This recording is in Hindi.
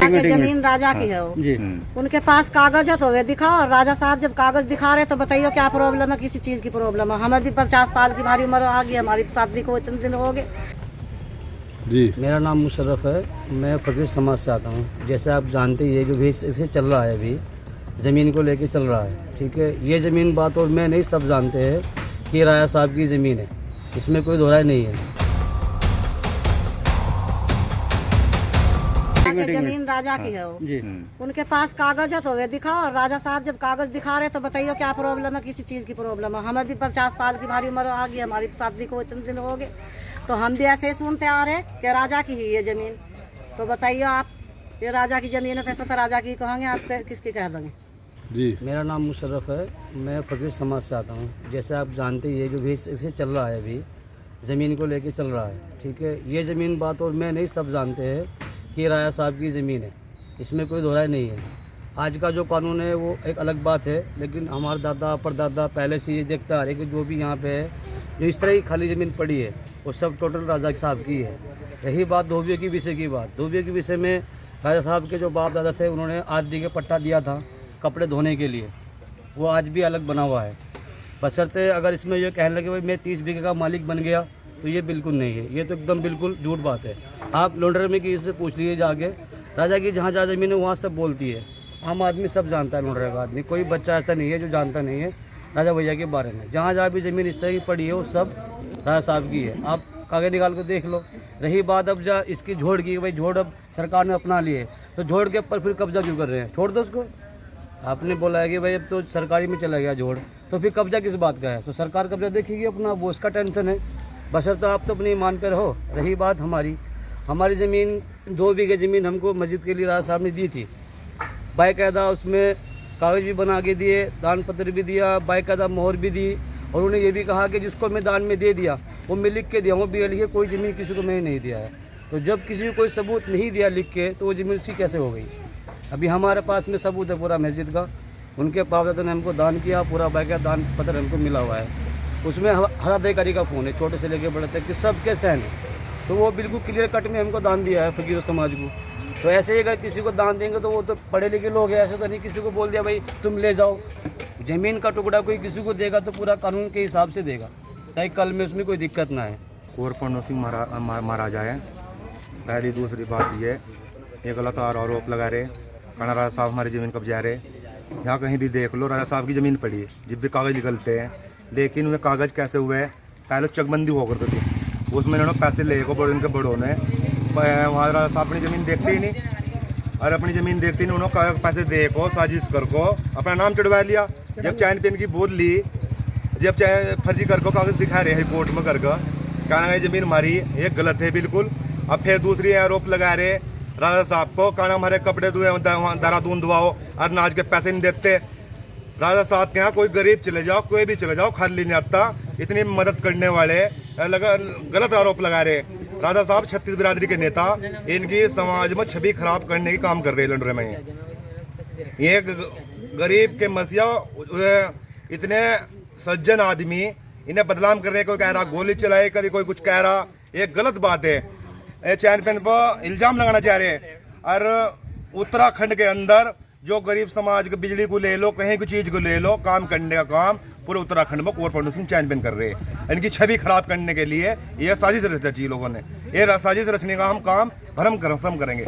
की जमीन राजा की है वो जी। उनके पास कागज है तो वे दिखाओ। और राजा साहब जब कागज दिखा रहे तो बताइए क्या प्रॉब्लम है, किसी चीज की प्रॉब्लम है। हमें भी 50 साल की हमारी उम्र आ गई, हमारी शादी को इतने दिन हो गए। जी। मेरा नाम मुशर्रफ है, मैं फकीर समाज से आता हूँ। जैसे आप जानते ही है जो भी चल रहा है अभी ज़मीन को लेके चल रहा है, ठीक है। ये ज़मीन बात और मैं नहीं, सब जानते हैं कि राजा साहब की ज़मीन है, इसमें कोई दोहराई नहीं है। जमीन राजा की है वो जी। उनके पास कागज है तो वे दिखाओ। और राजा साहब जब कागज दिखा रहे तो बताइए क्या प्रॉब्लम है, किसी चीज की प्रॉब्लम है। हमें भी 50 साल की हमारी उम्र आ गई, हमारी शादी को इतने दिन हो गए, तो हम भी ऐसे ही सुनते आ रहे कि राजा की ही ये जमीन। तो बताइए आप, ये राजा की जमीन है तो ऐसा तो राजा की कहेंगे, आप किसकी कह देंगे। जी। मेरा नाम मुशर्रफ है, मैं फकीर समाज से आता हूँ। जैसे आप जानते ही है जो भी चल रहा है अभी ज़मीन को लेके चल रहा है, ठीक है। ये ज़मीन बात और मैं नहीं, सब जानते हैं कि राजा साहब की ज़मीन है, इसमें कोई दोहराई नहीं है। आज का जो कानून है वो एक अलग बात है, लेकिन हमारे दादा परदादा पहले से ये देखते आ रहे कि जो भी यहाँ पे है, जो इस तरह की खाली ज़मीन पड़ी है वो सब टोटल राजा साहब की है। रही बात धोबियों की विषय की बात, धोबियों के विषय में राजा साहब के जो बाप दादा थे उन्होंने आदि के पट्टा दिया था कपड़े धोने के लिए, वो आज भी अलग बना हुआ है। बशर्ते अगर इसमें ये कहने लगे भाई मैं 30 बीघे का मालिक बन गया, तो ये बिल्कुल नहीं है, ये तो एकदम बिल्कुल झूठ बात है। आप लोंडर में किसी से पूछ लीजिए जाके, राजा की जहाँ जहाँ ज़मीन है वहाँ सब बोलती है। आम आदमी सब जानता है, लोंडर का आदमी, कोई बच्चा ऐसा नहीं है जो जानता नहीं है राजा भैया के बारे में। जहाँ जहाँ भी ज़मीन इस तरह की पड़ी है वो सब राजा साहब की है, आप कागज निकाल कर देख लो। रही बात अब जा इसकी झोड़ की, भाई झोड़ अब सरकार ने अपना लिए, तो झोड़ के ऊपर फिर कब्जा क्यों कर रहे हैं, छोड़ दो उसको। आपने बोला है कि भाई अब तो सरकारी में चला गया झोड़, तो फिर कब्जा किस बात का है, तो सरकार कब्जा देखेगी अपना, वो उसका टेंशन है। बशर्ते आप तो अपनी ईमान पे रहो। रही बात हमारी ज़मीन 2 बीघे ज़मीन हमको मस्जिद के लिए राजा साहब ने दी थी, बाकायदा उसमें कागज़ भी बना के दिए, दान पत्र भी दिया, बाकायदा मोहर भी दी, और उन्होंने ये भी कहा कि जिसको मैं दान में दे दिया वो मैं लिख के दिया, वो भी लिखे कोई ज़मीन किसी को मैंने नहीं दिया है। तो जब किसी को कोई सबूत नहीं दिया लिख के, तो वो ज़मीन उसकी कैसे हो गई। अभी हमारे पास में सबूत है पूरा मस्जिद का, उनके बाप दादा ने हमको दान किया, पूरा बाकायदा दान पत्र हमको मिला हुआ है। उसमें हर अधिकारी का फ़ोन है, छोटे से लेके बड़े तक कि सबके सहन है, तो वो बिल्कुल क्लियर कट में हमको दान दिया है फकीर समाज को। तो ऐसे ही अगर किसी को दान देंगे तो वो तो पढ़े लिखे लोग हैं, ऐसे तो नहीं किसी को बोल दिया भाई तुम ले जाओ। ज़मीन का टुकड़ा कोई किसी को देगा तो पूरा कानून के हिसाब से देगा, ताकि कल में उसमें कोई दिक्कत ना है। कुंवर सिंह महाराजा है। पहली दूसरी बात ये गलत आरोप लगा रहे, कहना राजा साहब हमारी ज़मीन कब्जा रहे। यहाँ कहीं भी देख लो राजा साहब की ज़मीन पड़ी है, जब भी कागज़ निकलते हैं, लेकिन उन्हें कागज़ कैसे हुए हैं, पहले चकबंदी हुआ करती थी, उसमें इन्होंने पैसे ले को बड़े उनके बड़ों ने, वहाँ राजा साहब अपनी ज़मीन देखते ही नहीं, और अपनी ज़मीन देखते ही उन्होंने पैसे दे को साजिश कर को अपना नाम चढ़वा लिया। जब चैन पेन की बोल ली, जब चाहे फर्जी कर को कागज़ दिखा रहे हैं कोर्ट में कर का, कहना है ज़मीन हमारी, ये गलत है बिल्कुल। अब फिर दूसरी आरोप लगा रहे राजा साहब को, कहना हमारे कपड़े धुए देहरादून धुआओ और अनाज के पैसे नहीं देते। राजा साहब के यहाँ कोई गरीब चले जाओ, कोई भी चले जाओ, खाली नहीं आता। इतनी मदद करने वाले गलत आरोप लगा रहे। राजा साहब 36 बिरादरी के नेता, इनकी समाज में छवि खराब करने की काम कर रहे हैं लंडरे में। ये गरीब के मसीहा इतने सज्जन आदमी इन्हें बदनाम कर रहे, कोई कह रहा गोली चलाई, कभी कोई कुछ कह रहा, ये गलत बात है। चैन पेन पर इल्जाम लगाना चाह रहे हैं। और उत्तराखंड के अंदर जो गरीब समाज के बिजली को ले लो, कहीं की चीज को ले लो, काम करने का काम पूरे उत्तराखंड में कुंवर सिंह चैन पेन कर रहे हैं। इनकी छवि खराब करने के लिए ये साजिश रची लोगों ने, ये साजिश रचने का हम काम भरम करेंगे।